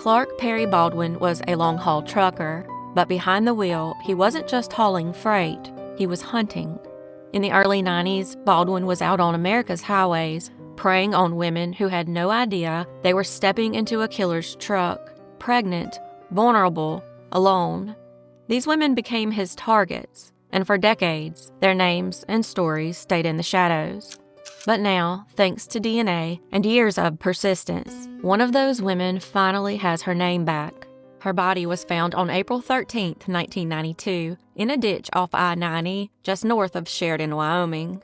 Clark Perry Baldwin was a long-haul trucker, but behind the wheel, he wasn't just hauling freight, he was hunting. In the early 90s, Baldwin was out on America's highways, preying on women who had no idea they were stepping into a killer's truck, pregnant, vulnerable, alone. These women became his targets, and for decades, their names and stories stayed in the shadows. But now, thanks to DNA and years of persistence, one of those women finally has her name back. Her body was found on April 13, 1992, in a ditch off I-90 just north of Sheridan, Wyoming.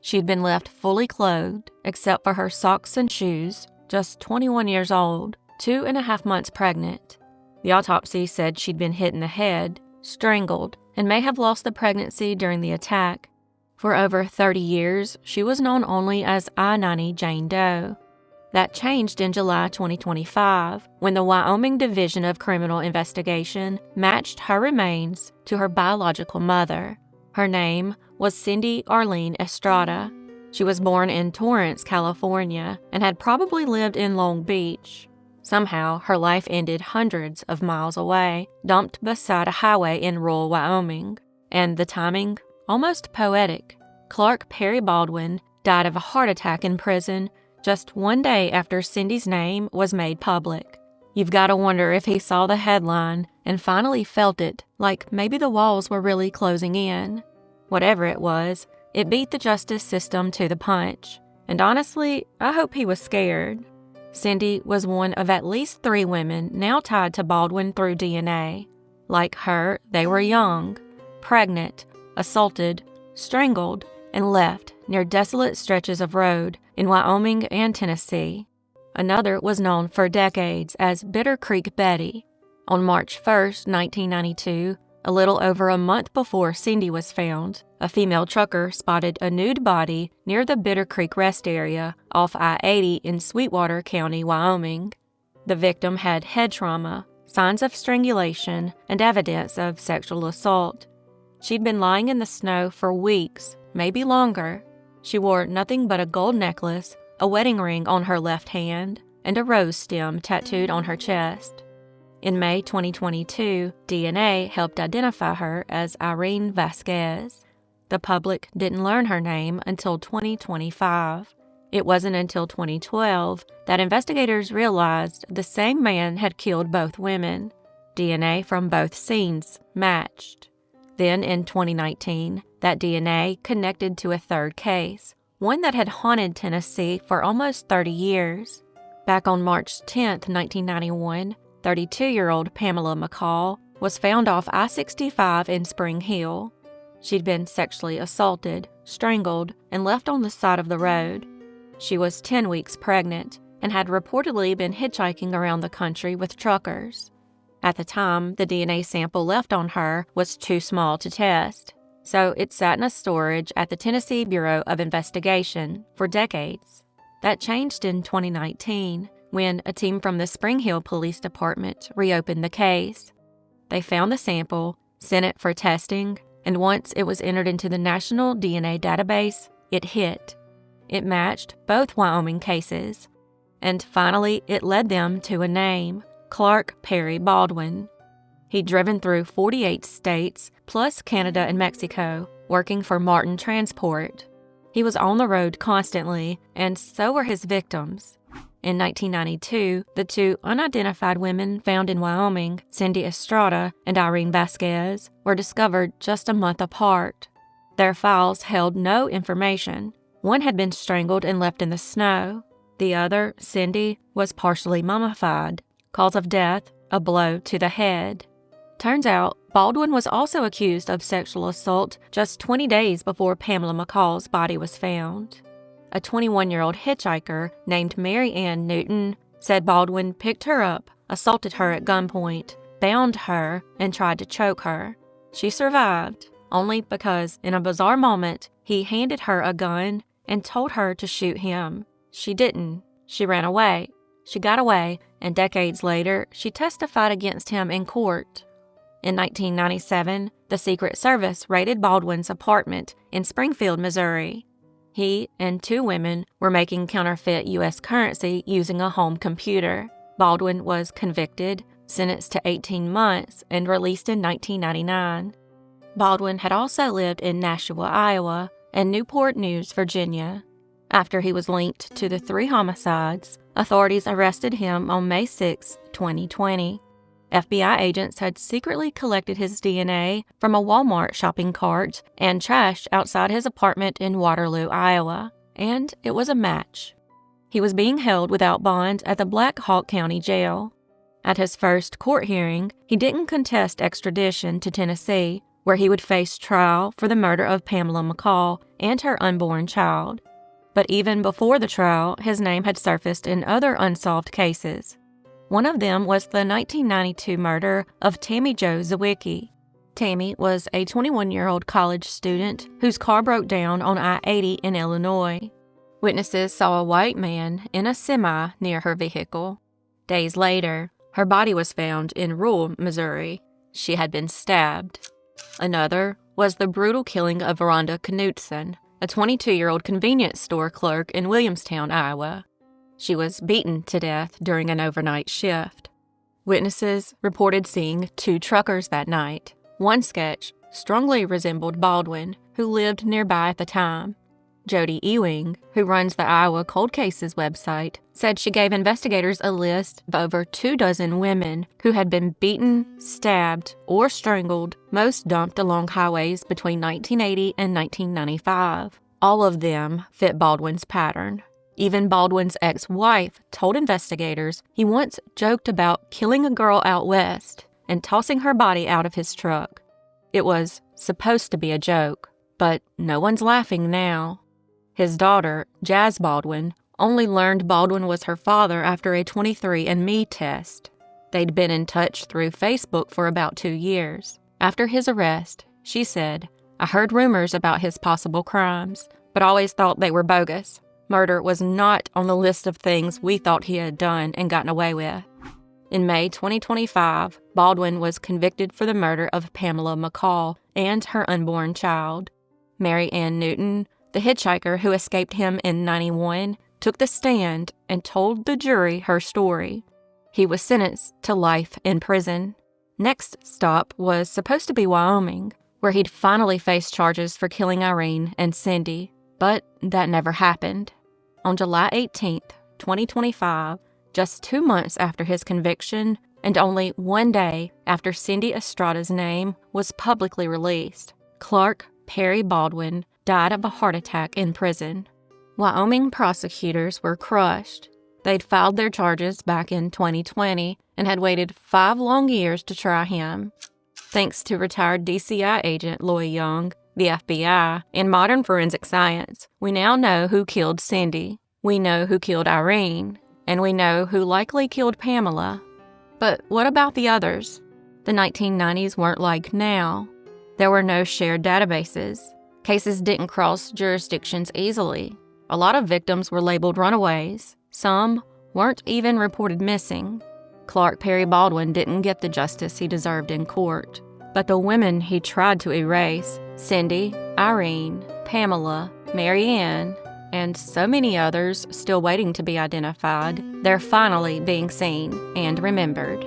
She'd been left fully clothed, except for her socks and shoes, just 21 years old, 2.5 months pregnant. The autopsy said she'd been hit in the head, strangled, and may have lost the pregnancy during the attack. For over 30 years, she was known only as I-90 Jane Doe. That changed in July 2025, when the Wyoming Division of Criminal Investigation matched her remains to her biological mother. Her name was Cindi Estrada. She was born in Torrance, California, and had probably lived in Long Beach. Somehow, her life ended hundreds of miles away, dumped beside a highway in rural Wyoming. And the timing? Almost poetic. Clark Perry Baldwin died of a heart attack in prison just one day after Cindy's name was made public. You've got to wonder if he saw the headline and finally felt it, like maybe the walls were really closing in. Whatever it was, it beat the justice system to the punch. And honestly, I hope he was scared. Cindi was one of at least 3 women now tied to Baldwin through DNA. Like her, they were young, pregnant, assaulted, strangled, and left near desolate stretches of road in Wyoming and Tennessee. Another was known for decades as Bitter Creek Betty. On March 1, 1992, a little over a month before Cindi was found, a female trucker spotted a nude body near the Bitter Creek rest area off I-80 in Sweetwater County, Wyoming. The victim had head trauma, signs of strangulation, and evidence of sexual assault. She'd been lying in the snow for weeks, maybe longer. She wore nothing but a gold necklace, a wedding ring on her left hand, and a rose stem tattooed on her chest. In May 2022, DNA helped identify her as Irene Vasquez. The public didn't learn her name until 2025. It wasn't until 2012 that investigators realized the same man had killed both women. DNA from both scenes matched. Then in 2019, that DNA connected to a third case, one that had haunted Tennessee for almost 30 years. Back on March 10, 1991, 32-year-old Pamela McCall was found off I-65 in Spring Hill. She'd been sexually assaulted, strangled, and left on the side of the road. She was 10 weeks pregnant and had reportedly been hitchhiking around the country with truckers. At the time, the DNA sample left on her was too small to test, so it sat in a storage at the Tennessee Bureau of Investigation for decades. That changed in 2019, when a team from the Spring Hill Police Department reopened the case. They found the sample, sent it for testing, and once it was entered into the National DNA Database, it hit. It matched both Wyoming cases. And finally, it led them to a name: Clark Perry Baldwin. He'd driven through 48 states, plus Canada and Mexico, working for Martin Transport. He was on the road constantly, and so were his victims. In 1992, the 2 unidentified women found in Wyoming, Cindi Estrada and Irene Vasquez, were discovered just a month apart. Their files held no information. One had been strangled and left in the snow. The other, Cindi, was partially mummified. Cause of death, a blow to the head. Turns out, Baldwin was also accused of sexual assault just 20 days before Pamela McCall's body was found. A 21-year-old hitchhiker named Mary Ann Newton said Baldwin picked her up, assaulted her at gunpoint, bound her, and tried to choke her. She survived, only because, in a bizarre moment, he handed her a gun and told her to shoot him. She didn't. She ran away. She got away, and decades later, she testified against him in court. In 1997, the Secret Service raided Baldwin's apartment in Springfield, Missouri. He and 2 women were making counterfeit U.S. currency using a home computer. Baldwin was convicted, sentenced to 18 months, and released in 1999. Baldwin had also lived in Nashua, Iowa, and Newport News, Virginia. After he was linked to the 3 homicides, authorities arrested him on May 6, 2020. FBI agents had secretly collected his DNA from a Walmart shopping cart and trash outside his apartment in Waterloo, Iowa, and it was a match. He was being held without bond at the Black Hawk County Jail. At his first court hearing, he didn't contest extradition to Tennessee, where he would face trial for the murder of Pamela McCall and her unborn child. But even before the trial, his name had surfaced in other unsolved cases. One of them was the 1992 murder of Tammy Jo Zawicki. Tammy was a 21-year-old college student whose car broke down on I-80 in Illinois. Witnesses saw a white man in a semi near her vehicle. Days later, her body was found in rural Missouri. She had been stabbed. Another was the brutal killing of Rhonda Knutson, a 22-year-old convenience store clerk in Williamstown, Iowa. She was beaten to death during an overnight shift. Witnesses reported seeing 2 truckers that night. One sketch strongly resembled Baldwin, who lived nearby at the time. Jody Ewing, who runs the Iowa Cold Cases website, said she gave investigators a list of over 24 women who had been beaten, stabbed, or strangled, most dumped along highways between 1980 and 1995. All of them fit Baldwin's pattern. Even Baldwin's ex-wife told investigators he once joked about killing a girl out west and tossing her body out of his truck. It was supposed to be a joke, but no one's laughing now. His daughter, Jazz Baldwin, only learned Baldwin was her father after a 23andMe test. They'd been in touch through Facebook for about 2 years. After his arrest, she said, "I heard rumors about his possible crimes, but always thought they were bogus. Murder was not on the list of things we thought he had done and gotten away with." In May 2025, Baldwin was convicted for the murder of Pamela McCall and her unborn child. Mary Ann Newton, the hitchhiker who escaped him in '91, took the stand and told the jury her story. He was sentenced to life in prison. Next stop was supposed to be Wyoming, where he'd finally face charges for killing Irene and Cindi, but that never happened. On July 18, 2025, just 2 months after his conviction, and only 1 day after Cindi Estrada's name was publicly released, Clark Perry Baldwin died of a heart attack in prison. Wyoming prosecutors were crushed. They'd filed their charges back in 2020 and had waited 5 long years to try him. Thanks to retired DCI agent Loy Young, the FBI, and modern forensic science, we now know who killed Cindi, we know who killed Irene, and we know who likely killed Pamela. But what about the others? The 1990s weren't like now. There were no shared databases. Cases didn't cross jurisdictions easily. A lot of victims were labeled runaways. Some weren't even reported missing. Clark Perry Baldwin didn't get the justice he deserved in court. But the women he tried to erase, Cindi, Irene, Pamela, Mary Ann, and so many others still waiting to be identified, they're finally being seen and remembered.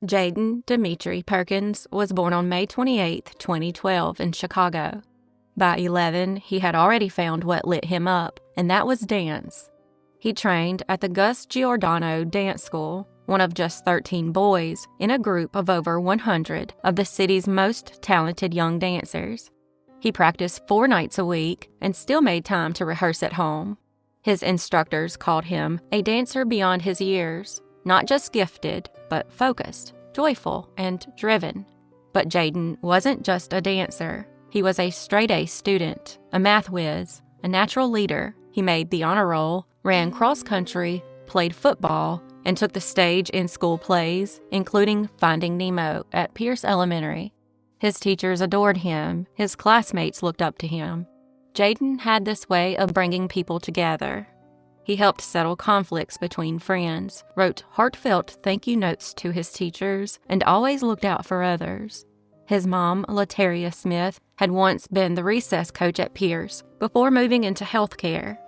Jayden Demetri Perkins was born on May 28, 2012 in Chicago. By 11, he had already found what lit him up, and that was dance. He trained at the Gus Giordano Dance School, one of just 13 boys in a group of over 100 of the city's most talented young dancers. He practiced 4 nights a week and still made time to rehearse at home. His instructors called him a dancer beyond his years, not just gifted, but focused, joyful, and driven. But Jayden wasn't just a dancer. He was a straight-A student, a math whiz, a natural leader. He made the honor roll, ran cross-country, played football, and took the stage in school plays, including Finding Nemo at Pierce Elementary. His teachers adored him. His classmates looked up to him. Jayden had this way of bringing people together. He helped settle conflicts between friends, wrote heartfelt thank you notes to his teachers, and always looked out for others. His mom, Lateria Smith, had once been the recess coach at Pierce before moving into healthcare.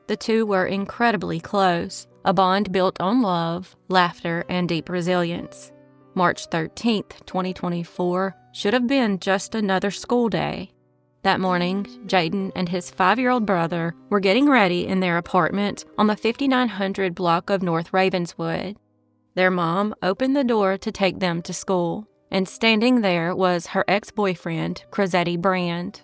The two were incredibly close, a bond built on love, laughter, and deep resilience. March 13th, 2024, should have been just another school day. That morning, Jayden and his 5-year-old brother were getting ready in their apartment on the 5900 block of North Ravenswood. Their mom opened the door to take them to school, and standing there was her ex-boyfriend, Crosetti Brand.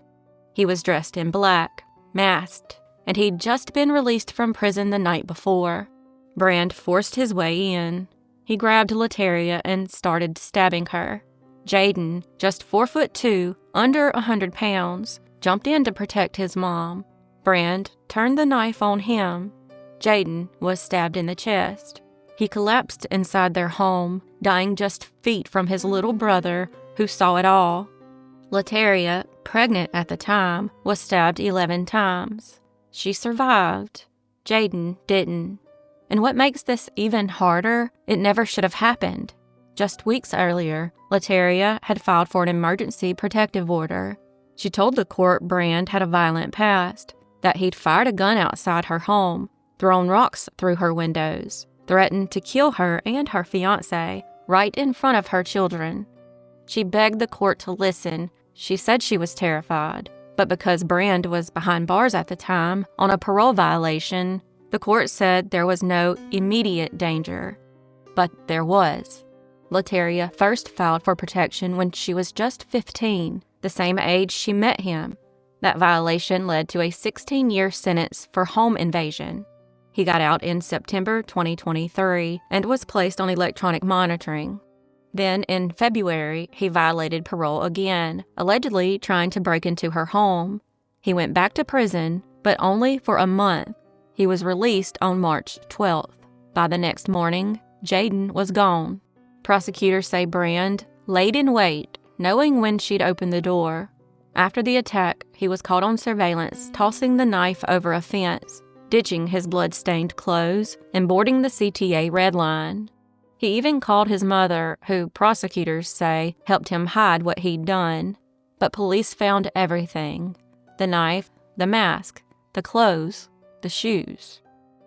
He was dressed in black, masked, and he'd just been released from prison the night before. Brand forced his way in. He grabbed Lateria and started stabbing her. Jayden, just 4'2", under 100 pounds, jumped in to protect his mom. Brand turned the knife on him. Jayden was stabbed in the chest. He collapsed inside their home, dying just feet from his little brother, who saw it all. Lateria, pregnant at the time, was stabbed 11 times. She survived. Jayden didn't. And what makes this even harder, it never should have happened. Just weeks earlier, Lateria had filed for an emergency protective order. She told the court Brand had a violent past, that he'd fired a gun outside her home, thrown rocks through her windows, threatened to kill her and her fiancé right in front of her children. She begged the court to listen. She said she was terrified, but because Brand was behind bars at the time on a parole violation, the court said there was no immediate danger. But there was. Lateria first filed for protection when she was just 15, the same age she met him. That violation led to a 16-year sentence for home invasion. He got out in September 2023 and was placed on electronic monitoring. Then, in February, he violated parole again, allegedly trying to break into her home. He went back to prison, but only for a month. He was released on March 12th. By the next morning, Jayden was gone. Prosecutors say Brand laid in wait, knowing when she'd open the door. After the attack, he was caught on surveillance, tossing the knife over a fence, ditching his blood-stained clothes, and boarding the CTA Red Line. He even called his mother, who prosecutors say helped him hide what he'd done. But police found everything: the knife, the mask, the clothes, the shoes.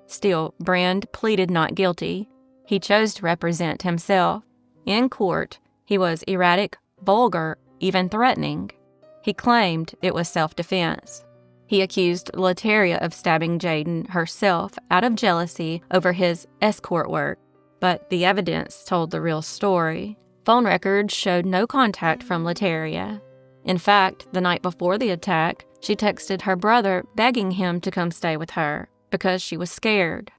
Still, Brand pleaded not guilty. He chose to represent himself. In court, he was erratic, vulgar, even threatening. He claimed it was self-defense. He accused Lateria of stabbing Jayden herself out of jealousy over his escort work. But the evidence told the real story. Phone records showed no contact from Lateria. In fact, the night before the attack, she texted her brother begging him to come stay with her because she was scared.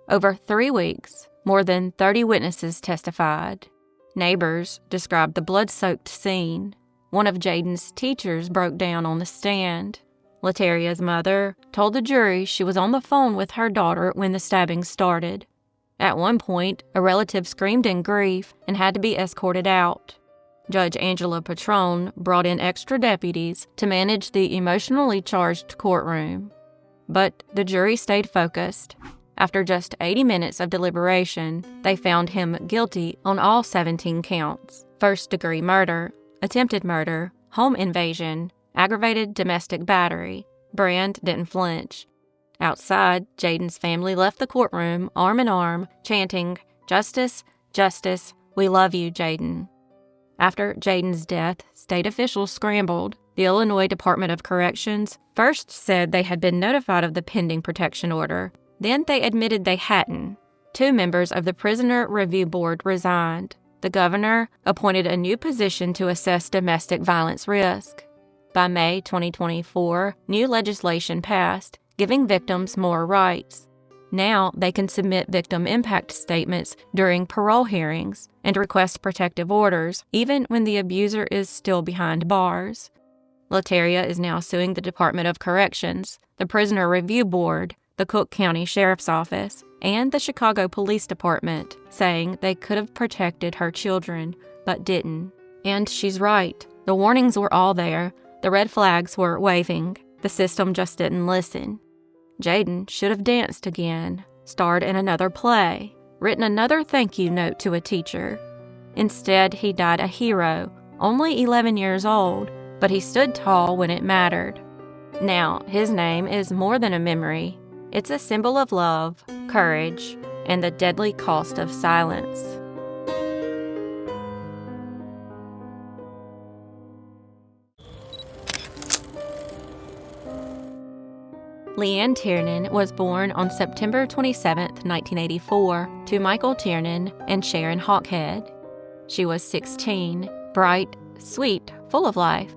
Over 3 weeks, more than 30 witnesses testified. Neighbors described the blood-soaked scene. One of Jayden's teachers broke down on the stand. Lateria's mother told the jury she was on the phone with her daughter when the stabbing started. At one point, a relative screamed in grief and had to be escorted out. Judge Angela Patrone brought in extra deputies to manage the emotionally charged courtroom. But the jury stayed focused. After just 80 minutes of deliberation, they found him guilty on all 17 counts: first-degree murder, attempted murder, home invasion, aggravated domestic battery. Brand didn't flinch. Outside, Jayden's family left the courtroom arm in arm, chanting, "Justice, justice, we love you, Jayden." After Jayden's death, state officials scrambled. The Illinois Department of Corrections first said they had been notified of the pending protection order. Then they admitted they hadn't. 2 members of the Prisoner Review Board resigned. The governor appointed a new position to assess domestic violence risk. By May 2024, new legislation passed, giving victims more rights. Now they can submit victim impact statements during parole hearings and request protective orders, even when the abuser is still behind bars. Lateria is now suing the Department of Corrections, the Prisoner Review Board, the Cook County Sheriff's Office, and the Chicago Police Department, saying they could have protected her children, but didn't. And she's right. The warnings were all there. The red flags were waving. The system just didn't listen. Jayden should have danced again, starred in another play, written another thank you note to a teacher. Instead, he died a hero, only 11 years old, but he stood tall when it mattered. Now, his name is more than a memory. It's a symbol of love, courage, and the deadly cost of silence. Leanne Tiernan was born on September 27, 1984, to Michael Tiernan and Sharon Hawkhead. She was 16, bright, sweet, full of life,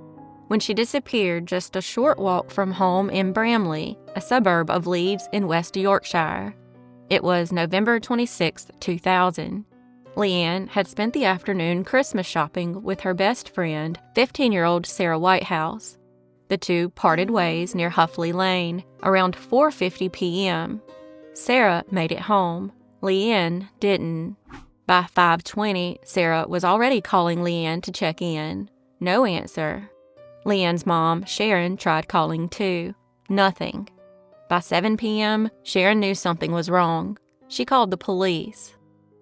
when she disappeared just a short walk from home in Bramley, a suburb of Leeds in West Yorkshire. It was November 26, 2000. Leanne had spent the afternoon Christmas shopping with her best friend, 15-year-old Sarah Whitehouse. The two parted ways near Huffley Lane around 4:50 p.m. Sarah made it home. Leanne didn't. By 5:20, Sarah was already calling Leanne to check in. No answer. Leanne's mom, Sharon, tried calling too. Nothing. By 7 p.m., Sharon knew something was wrong. She called the police.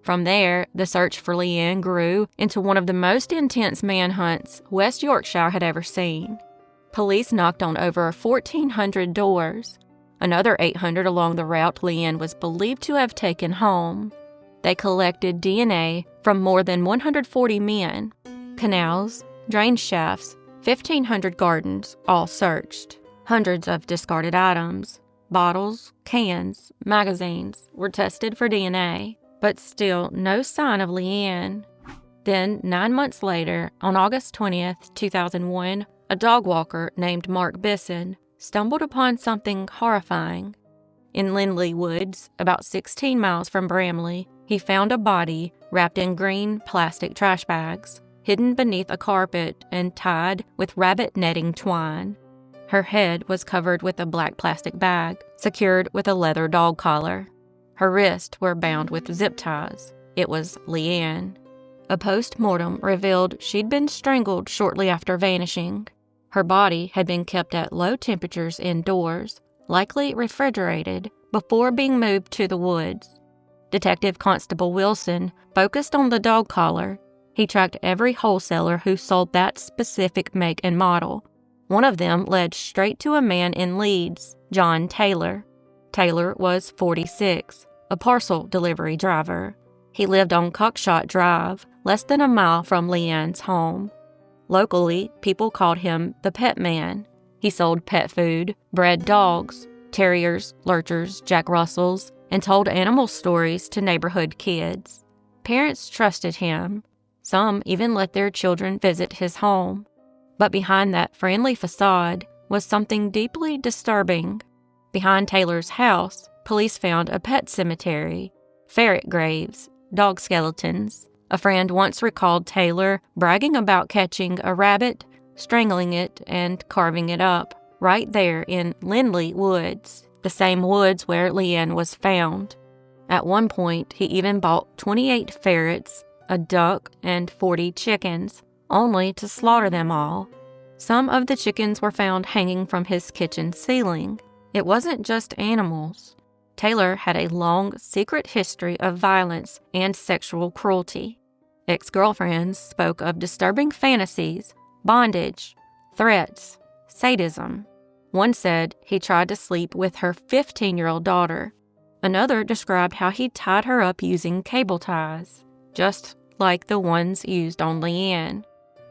From there, the search for Leanne grew into one of the most intense manhunts West Yorkshire had ever seen. Police knocked on over 1,400 doors, another 800 along the route Leanne was believed to have taken home. They collected DNA from more than 140 men. Canals, drain shafts, 1,500 gardens, all searched. Hundreds of discarded items, bottles, cans, magazines, were tested for DNA, but still no sign of Leanne. Then, 9 months later, on August 20th, 2001, a dog walker named Mark Bisson stumbled upon something horrifying. In Lindley Woods, about 16 miles from Bramley, he found a body wrapped in green plastic trash bags, hidden beneath a carpet and tied with rabbit netting twine. Her head was covered with a black plastic bag, secured with a leather dog collar. Her wrists were bound with zip ties. It was Leanne. A post-mortem revealed she'd been strangled shortly after vanishing. Her body had been kept at low temperatures indoors, likely refrigerated, before being moved to the woods. Detective Constable Wilson focused on the dog collar. He tracked every wholesaler who sold that specific make and model. One of them led straight to a man in Leeds, John Taylor. Taylor was 46, a parcel delivery driver. He lived on Cockshot Drive, less than a mile from Leanne's home. Locally, people called him the Pet Man. He sold pet food, bred dogs, terriers, lurchers, Jack Russells, and told animal stories to neighborhood kids. Parents trusted him. Some even let their children visit his home. But behind that friendly facade was something deeply disturbing. Behind Taylor's house, police found a pet cemetery, ferret graves, dog skeletons. A friend once recalled Taylor bragging about catching a rabbit, strangling it, and carving it up, right there in Lindley Woods, the same woods where Leanne was found. At one point, he even bought 28 ferrets, a duck, and 40 chickens, only to slaughter them all. Some of the chickens were found hanging from his kitchen ceiling. It wasn't just animals. Taylor had a long, secret history of violence and sexual cruelty. Ex-girlfriends spoke of disturbing fantasies, bondage, threats, sadism. One said he tried to sleep with her 15-year-old daughter. Another described how he tied her up using cable ties, just like the ones used on Leanne.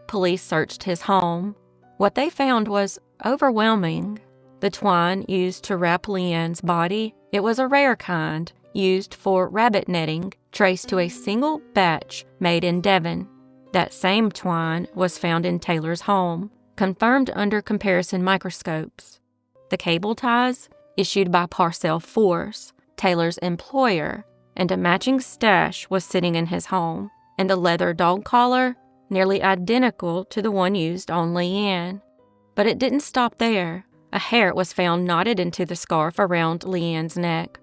Police searched his home. What they found was overwhelming. The twine used to wrap Leanne's body, it was a rare kind, used for rabbit netting, traced to a single batch made in Devon. That same twine was found in Taylor's home, confirmed under comparison microscopes. The cable ties, issued by Parcel Force, Taylor's employer, and a matching stash was sitting in his home, and the leather dog collar, nearly identical to the one used on Leanne. But it didn't stop there. A hair was found knotted into the scarf around Leanne's neck.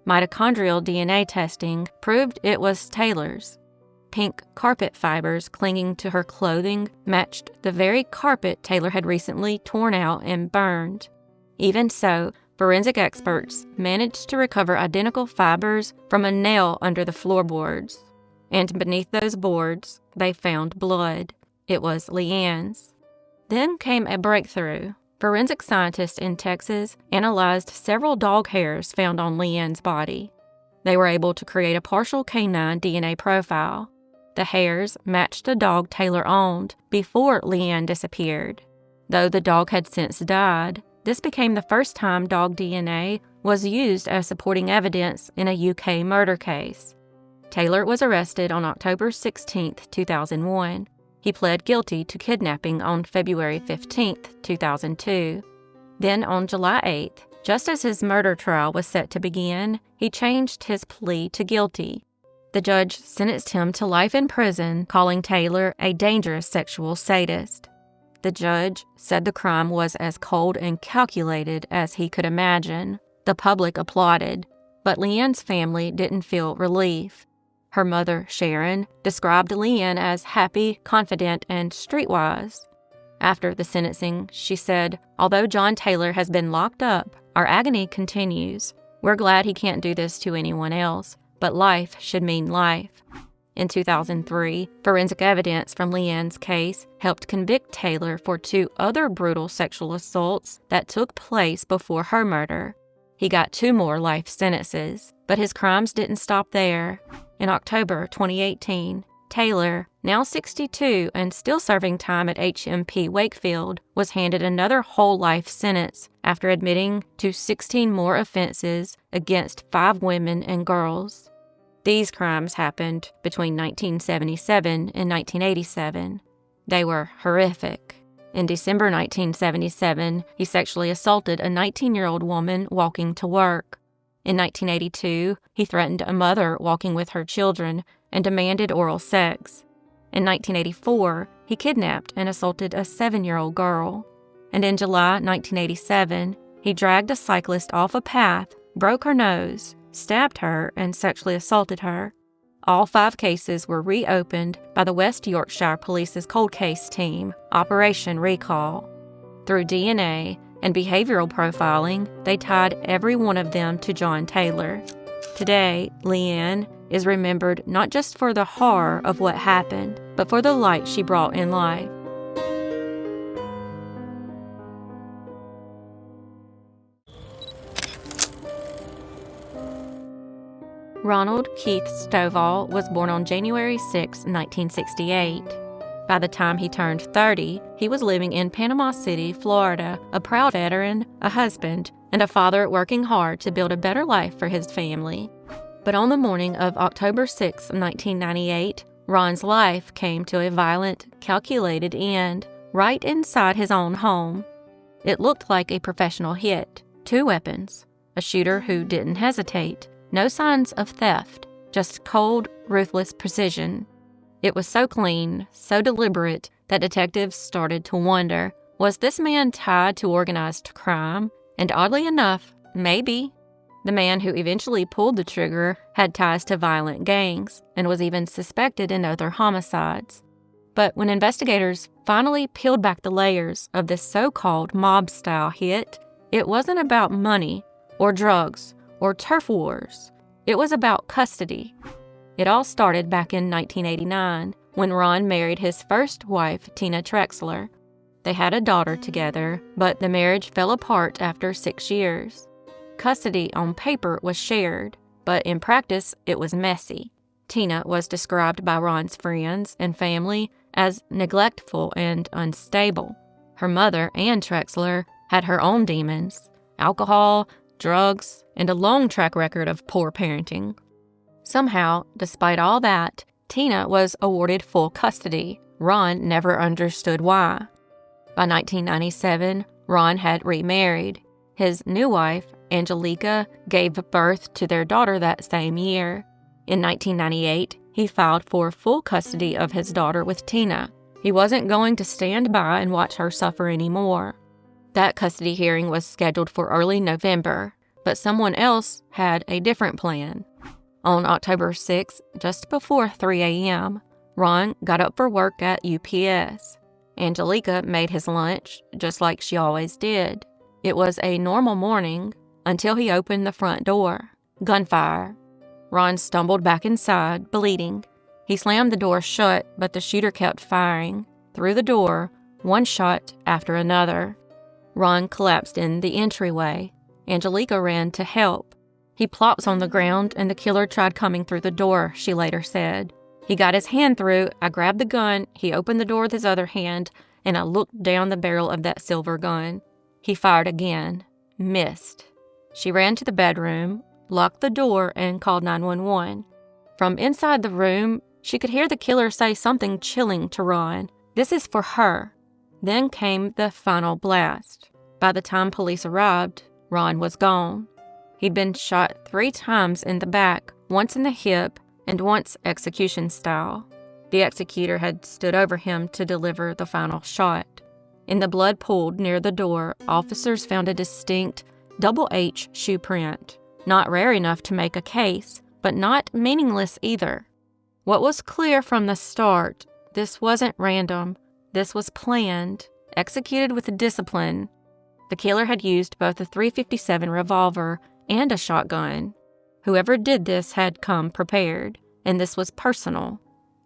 Mitochondrial DNA testing proved it was Taylor's. Pink carpet fibers clinging to her clothing matched the very carpet Taylor had recently torn out and burned. Even so, forensic experts managed to recover identical fibers from a nail under the floorboards. And beneath those boards, they found blood. It was Leanne's. Then came a breakthrough. Forensic scientists in Texas analyzed several dog hairs found on Leanne's body. They were able to create a partial canine DNA profile. The hairs matched a dog Taylor owned before Leanne disappeared. Though the dog had since died, this became the first time dog DNA was used as supporting evidence in a UK murder case. Taylor was arrested on October 16, 2001. He pled guilty to kidnapping on February 15, 2002. Then on July 8th, just as his murder trial was set to begin, he changed his plea to guilty. The judge sentenced him to life in prison, calling Taylor a dangerous sexual sadist. The judge said the crime was as cold and calculated as he could imagine. The public applauded, but Leanne's family didn't feel relief. Her mother, Sharon, described Leanne as happy, confident, and streetwise. After the sentencing, she said, "Although John Taylor has been locked up, our agony continues. We're glad he can't do this to anyone else, but life should mean life." In 2003, forensic evidence from Leanne's case helped convict Taylor for 2 other brutal sexual assaults that took place before her murder. He got 2 more life sentences, but his crimes didn't stop there. In October 2018, Taylor, now 62 and still serving time at HMP Wakefield, was handed another whole life sentence after admitting to 16 more offenses against 5 women and girls. These crimes happened between 1977 and 1987. They were horrific. In December 1977, he sexually assaulted a 19-year-old woman walking to work. In 1982, he threatened a mother walking with her children and demanded oral sex. In 1984, he kidnapped and assaulted a 7-year-old girl. And in July 1987, he dragged a cyclist off a path, broke her nose, stabbed her, and sexually assaulted her. All 5 cases were reopened by the West Yorkshire Police's cold case team, Operation Recall. Through DNA and behavioral profiling, they tied every one of them to John Taylor. Today, Leanne is remembered not just for the horror of what happened, but for the light she brought in life. Ronald Keith Stovall was born on January 6, 1968. By the time he turned 30, he was living in Panama City, Florida, a proud veteran, a husband, and a father working hard to build a better life for his family. But on the morning of October 6, 1998, Ron's life came to a violent, calculated end right inside his own home. It looked like a professional hit. 2 weapons, a shooter who didn't hesitate, no signs of theft, just cold, ruthless precision. It was so clean, so deliberate, that detectives started to wonder, was this man tied to organized crime? And oddly enough, maybe. The man who eventually pulled the trigger had ties to violent gangs and was even suspected in other homicides. But when investigators finally peeled back the layers of this so-called mob-style hit, it wasn't about money or drugs or turf wars. It was about custody. It all started back in 1989 when Ron married his first wife, Tina Trexler. They had a daughter together, but the marriage fell apart after 6 years. Custody on paper was shared, but in practice it was messy. Tina was described by Ron's friends and family as neglectful and unstable. Her mother, Ann Trexler, had her own demons: alcohol, drugs, and a long track record of poor parenting. Somehow, despite all that, Tina was awarded full custody. Ron never understood why. By 1997, Ron had remarried. His new wife, Angelica, gave birth to their daughter that same year. In 1998, he filed for full custody of his daughter with Tina. He wasn't going to stand by and watch her suffer anymore. That custody hearing was scheduled for early November, but someone else had a different plan. On October 6, just before 3 a.m., Ron got up for work at UPS. Angelica made his lunch, just like she always did. It was a normal morning until he opened the front door. Gunfire. Ron stumbled back inside, bleeding. He slammed the door shut, but the shooter kept firing. Through the door, one shot after another. Ron collapsed in the entryway. Angelica ran to help. He plops on the ground, and the killer tried coming through the door, she later said. He got his hand through, I grabbed the gun, he opened the door with his other hand, and I looked down the barrel of that silver gun. He fired again. Missed. She ran to the bedroom, locked the door, and called 911. From inside the room, she could hear the killer say something chilling to Ron. This is for her. Then came the final blast. By the time police arrived, Ron was gone. He'd been shot 3 times in the back, once in the hip, and once execution style. The executor had stood over him to deliver the final shot. In the blood pooled near the door, officers found a distinct double H shoe print. Not rare enough to make a case, but not meaningless either. What was clear from the start, this wasn't random. This was planned, executed with discipline. The killer had used both a .357 revolver and a shotgun. Whoever did this had come prepared, and this was personal.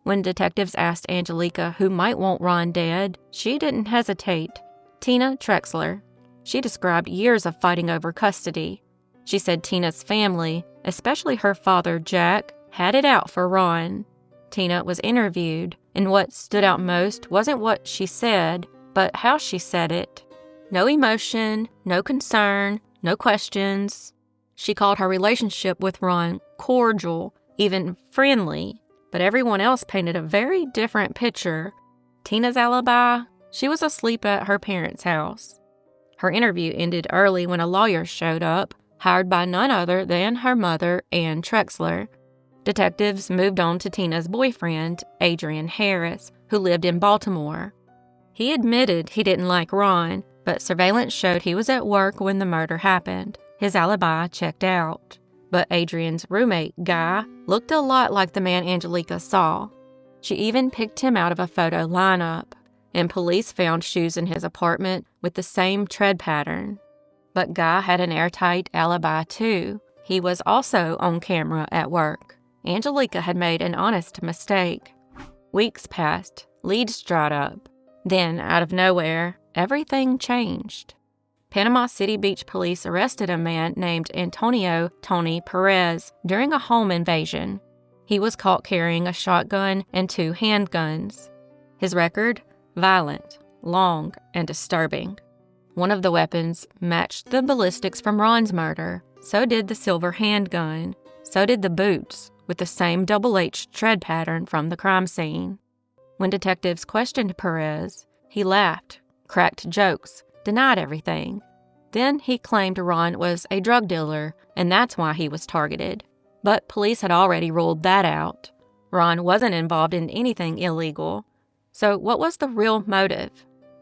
When detectives asked Angelica who might want Ron dead, she didn't hesitate. Tina Trexler. She described years of fighting over custody. She said Tina's family, especially her father Jack, had it out for Ron. Tina was interviewed, and what stood out most wasn't what she said, but how she said it. No emotion, no concern, no questions. She called her relationship with Ron cordial, even friendly, but everyone else painted a very different picture. Tina's alibi? She was asleep at her parents' house. Her interview ended early when a lawyer showed up, hired by none other than her mother, Ann Trexler. Detectives moved on to Tina's boyfriend, Adrian Harris, who lived in Baltimore. He admitted he didn't like Ron, but surveillance showed he was at work when the murder happened. His alibi checked out. But Adrian's roommate, Guy, looked a lot like the man Angelica saw. She even picked him out of a photo lineup, and police found shoes in his apartment with the same tread pattern. But Guy had an airtight alibi too. He was also on camera at work. Angelica had made an honest mistake. Weeks passed, leads dried up. Then, out of nowhere, everything changed. Panama City Beach police arrested a man named Antonio Tony Perez during a home invasion. He was caught carrying a shotgun and 2 handguns. His record? Violent, long, and disturbing. One of the weapons matched the ballistics from Ron's murder. So did the silver handgun. So did the boots, with the same double H tread pattern from the crime scene. When detectives questioned Perez, he laughed, cracked jokes, denied everything. Then he claimed Ron was a drug dealer, and that's why he was targeted. But police had already ruled that out. Ron wasn't involved in anything illegal. So what was the real motive?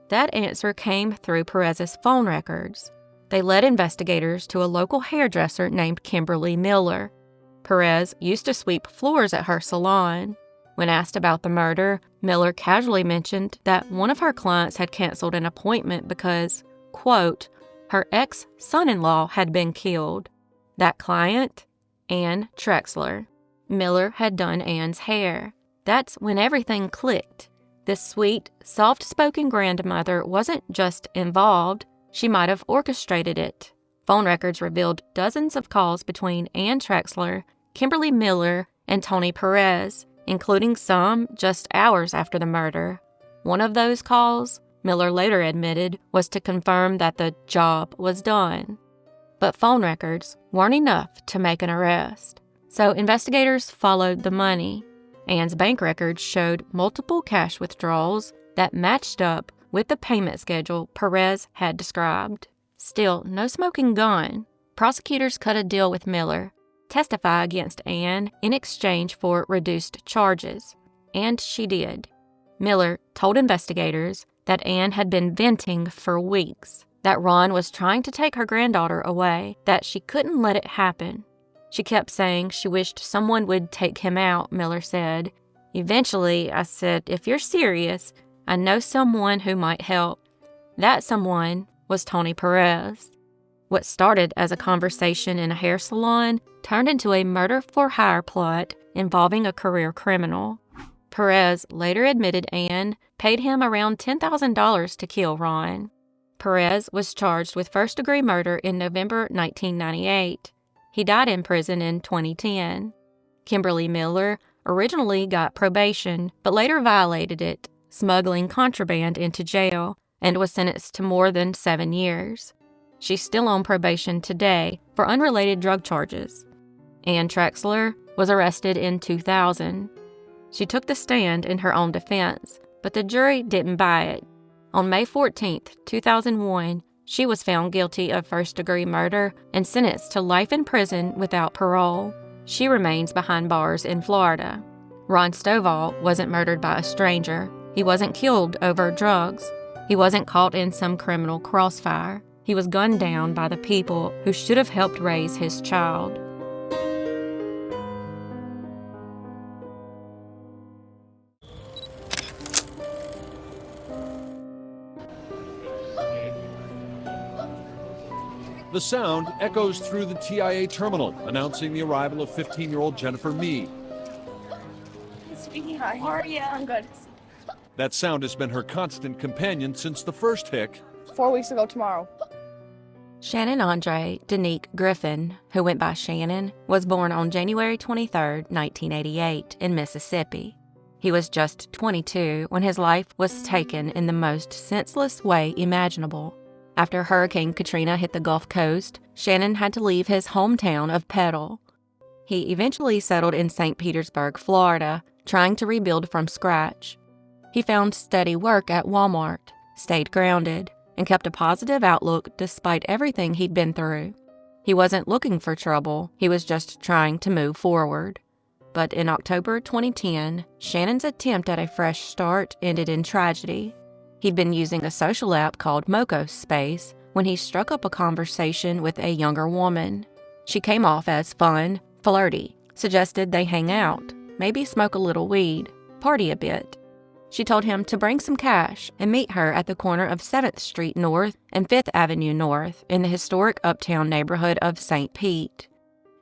That answer came through Perez's phone records. They led investigators to a local hairdresser named Kimberly Miller. Perez used to sweep floors at her salon. When asked about the murder, Miller casually mentioned that one of her clients had canceled an appointment because, quote, her ex-son-in-law had been killed. That client? Ann Trexler. Miller had done Ann's hair. That's when everything clicked. This sweet, soft-spoken grandmother wasn't just involved, she might have orchestrated it. Phone records revealed dozens of calls between Ann Trexler, Kimberly Miller, and Tony Perez, including some just hours after the murder. One of those calls, Miller later admitted, was to confirm that the job was done. But phone records weren't enough to make an arrest. So investigators followed the money. Ann's bank records showed multiple cash withdrawals that matched up with the payment schedule Perez had described. Still, no smoking gun. Prosecutors cut a deal with Miller, testify against Ann in exchange for reduced charges. And she did. Miller told investigators that Ann had been venting for weeks. that Ron was trying to take her granddaughter away, that she couldn't let it happen. She kept saying she wished someone would take him out, Miller said. Eventually, I said, if you're serious, I know someone who might help. That someone was Tony Perez. What started as a conversation in a hair salon turned into a murder-for-hire plot involving a career criminal. Perez later admitted Ann paid him around $10,000 to kill Ron. Perez was charged with first-degree murder in November 1998. He died in prison in 2010. Kimberly Miller originally got probation, but later violated it, smuggling contraband into jail, and was sentenced to more than 7 years. She's still on probation today for unrelated drug charges. Ann Trexler was arrested in 2000. She took the stand in her own defense, but the jury didn't buy it. On May 14, 2001, she was found guilty of first-degree murder and sentenced to life in prison without parole. She remains behind bars in Florida. Ron Stovall wasn't murdered by a stranger. He wasn't killed over drugs. He wasn't caught in some criminal crossfire. He was gunned down by the people who should have helped raise his child. The sound echoes through the TIA terminal, announcing the arrival of 15-year-old Jennifer Mee. Speaking, hi. How are you? I'm good. That sound has been her constant companion since the first hick. 4 weeks ago tomorrow. Shannon Andre Denique Griffin, who went by Shannon, was born on January 23, 1988, in Mississippi. He was just 22 when his life was taken in the most senseless way imaginable. After Hurricane Katrina hit the Gulf Coast, Shannon had to leave his hometown of Petal. He eventually settled in St. Petersburg, Florida, trying to rebuild from scratch. He found steady work at Walmart, stayed grounded, and kept a positive outlook despite everything he'd been through. He wasn't looking for trouble, he was just trying to move forward. But in October 2010, Shannon's attempt at a fresh start ended in tragedy. He'd been using a social app called Moco Space when he struck up a conversation with a younger woman. She came off as fun, flirty, suggested they hang out, maybe smoke a little weed, party a bit. She told him to bring some cash and meet her at the corner of 7th Street North and 5th Avenue North in the historic uptown neighborhood of St. Pete.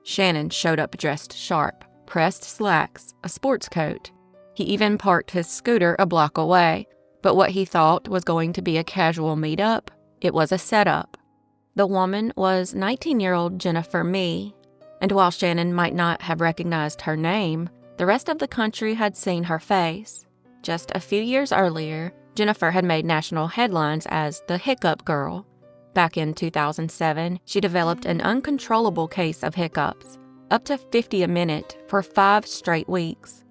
Shannon showed up dressed sharp, pressed slacks, a sports coat. He even parked his scooter a block away. But what he thought was going to be a casual meetup, it was a setup. The woman was 19-year-old Jennifer Mee, and while Shannon might not have recognized her name, the rest of the country had seen her face. Just a few years earlier, Jennifer had made national headlines as the Hiccup Girl. Back in 2007, she developed an uncontrollable case of hiccups, up to 50 a minute for 5 straight weeks.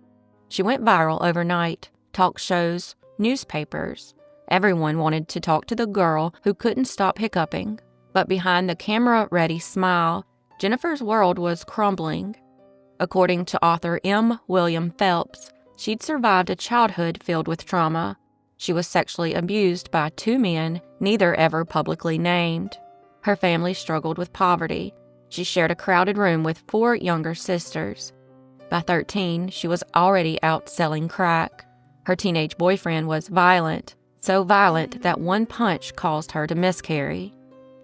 She went viral overnight, talk shows, newspapers. Everyone wanted to talk to the girl who couldn't stop hiccuping. But behind the camera-ready smile, Jennifer's world was crumbling. According to author M. William Phelps, she'd survived a childhood filled with trauma. She was sexually abused by 2 men, neither ever publicly named. Her family struggled with poverty. She shared a crowded room with 4 younger sisters. By 13, she was already out selling crack. Her teenage boyfriend was violent, so violent that one punch caused her to miscarry.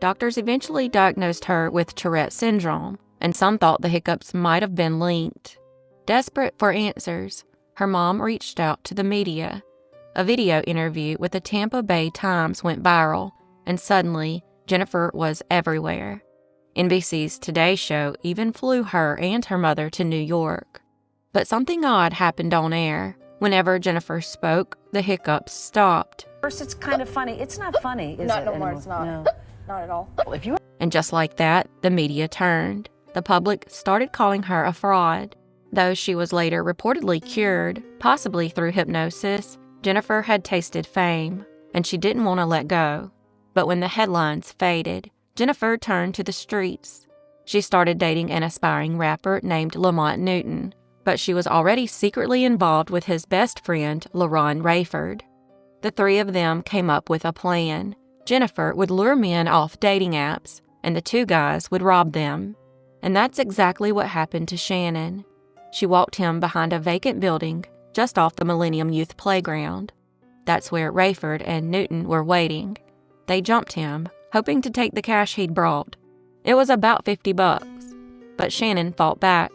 Doctors eventually diagnosed her with Tourette syndrome, and some thought the hiccups might have been linked. Desperate for answers, her mom reached out to the media. A video interview with the Tampa Bay Times went viral, and suddenly, Jennifer was everywhere. NBC's Today Show even flew her and her mother to New York. But something odd happened on air. Whenever Jennifer spoke, the hiccups stopped. First, it's kind of funny. It's not funny, is Not it? no more. Anymore? It's not. No. Not at all. Well, if you And just like that, the media turned. The public started calling her a fraud. Though she was later reportedly cured, possibly through hypnosis, Jennifer had tasted fame, and she didn't want to let go. But when the headlines faded, Jennifer turned to the streets. She started dating an aspiring rapper named Lamont Newton, but she was already secretly involved with his best friend, LaRon Rayford. The 3 of them came up with a plan. Jennifer would lure men off dating apps, and the two guys would rob them. And that's exactly what happened to Shannon. She walked him behind a vacant building just off the Millennium Youth Playground. That's where Rayford and Newton were waiting. They jumped him, hoping to take the cash he'd brought. It was about $50, but Shannon fought back.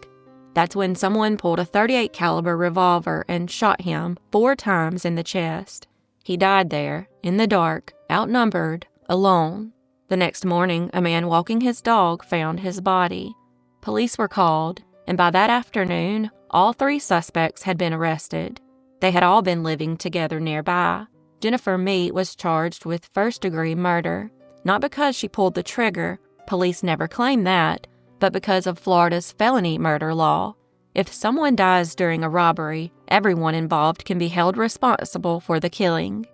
That's when someone pulled a .38 caliber revolver and shot him 4 times in the chest. He died there, in the dark, outnumbered, alone. The next morning, a man walking his dog found his body. Police were called, and by that afternoon, all 3 suspects had been arrested. They had all been living together nearby. Jennifer Mee was charged with first-degree murder, not because she pulled the trigger, police never claimed that, but because of Florida's felony murder law. If someone dies during a robbery, everyone involved can be held responsible for the killing.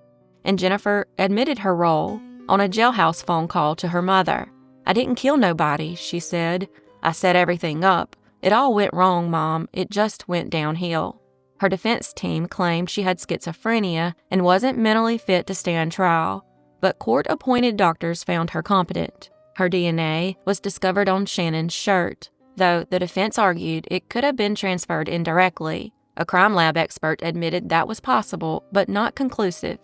And Jennifer admitted her role on a jailhouse phone call to her mother. "I didn't kill nobody," she said. "I set everything up. It all went wrong, Mom. It just went downhill." Her defense team claimed she had schizophrenia and wasn't mentally fit to stand trial, but court-appointed doctors found her competent. Her DNA was discovered on Shannon's shirt, though the defense argued it could have been transferred indirectly. A crime lab expert admitted that was possible, but not conclusive.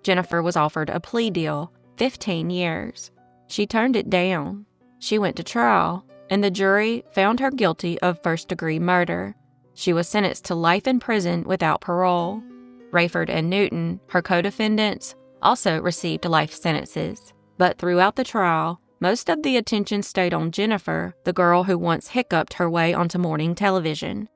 Jennifer was offered a plea deal, 15 years. She turned it down. She went to trial, and the jury found her guilty of first-degree murder. She was sentenced to life in prison without parole. Rayford and Newton, her co-defendants, also received life sentences. But throughout the trial, most of the attention stayed on Jennifer, the girl who once hiccuped her way onto morning television.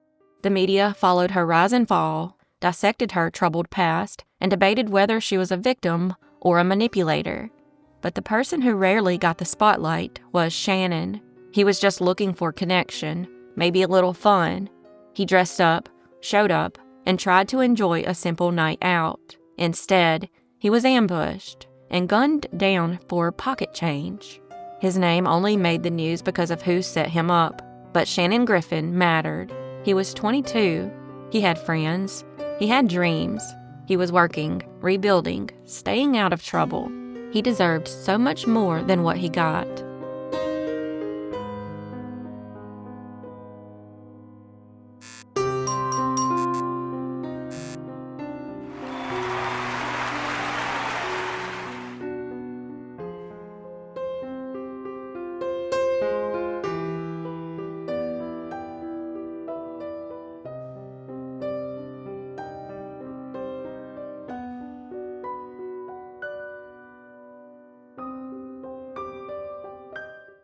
The media followed her rise and fall, dissected her troubled past, and debated whether she was a victim or a manipulator. But the person who rarely got the spotlight was Shannon. He was just looking for connection, maybe a little fun. He dressed up, showed up, and tried to enjoy a simple night out. Instead, he was ambushed and gunned down for pocket change. His name only made the news because of who set him up, but Shannon Griffin mattered. He was 22. He had friends. He had dreams. He was working, rebuilding, staying out of trouble. He deserved so much more than what he got.